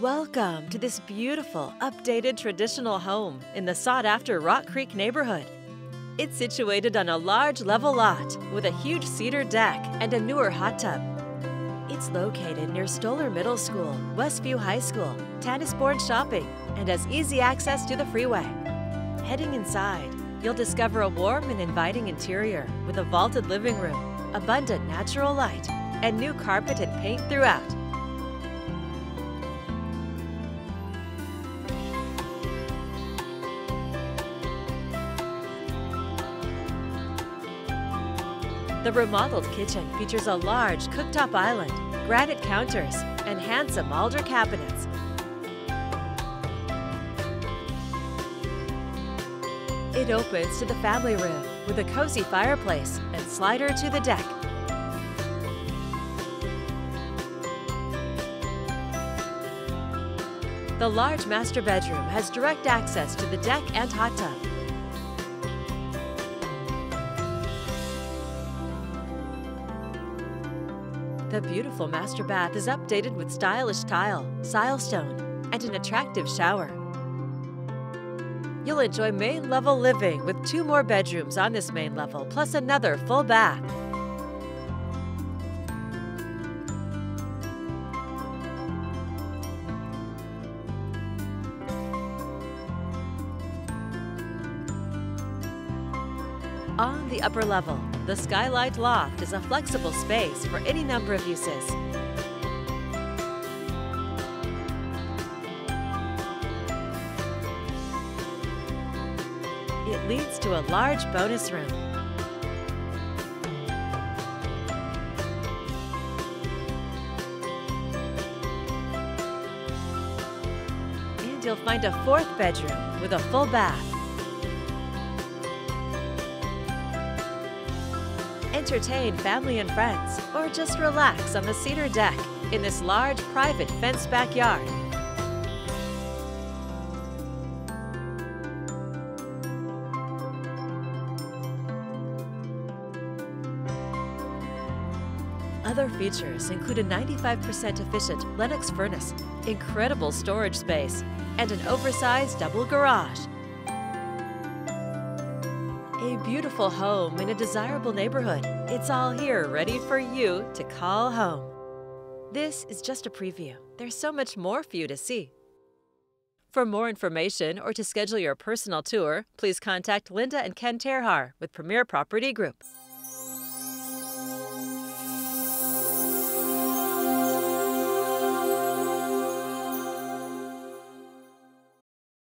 Welcome to this beautiful, updated traditional home in the sought-after Rock Creek neighborhood. It's situated on a large level lot with a huge cedar deck and a newer hot tub. It's located near Stoller Middle School, Westview High School, Tannisbourne Shopping, and has easy access to the freeway. Heading inside, you'll discover a warm and inviting interior with a vaulted living room, abundant natural light, and new carpet and paint throughout. The remodeled kitchen features a large cooktop island, granite counters, and handsome Alder cabinets. It opens to the family room with a cozy fireplace and slider to the deck. The large master bedroom has direct access to the deck and hot tub. The beautiful master bath is updated with stylish tile, silestone, and an attractive shower. You'll enjoy main level living with 2 more bedrooms on this main level, plus another full bath. On the upper level, the skylight loft is a flexible space for any number of uses. It leads to a large bonus room. And you'll find a 4th bedroom with a full bath. Entertain family and friends, or just relax on the cedar deck in this large, private, fenced backyard. Other features include a 95% efficient Lennox furnace, incredible storage space, and an oversized double garage. A beautiful home in a desirable neighborhood. It's all here ready for you to call home. This is just a preview. There's so much more for you to see. For more information or to schedule your personal tour, please contact Linda and Ken Terhaar with Premier Property Group.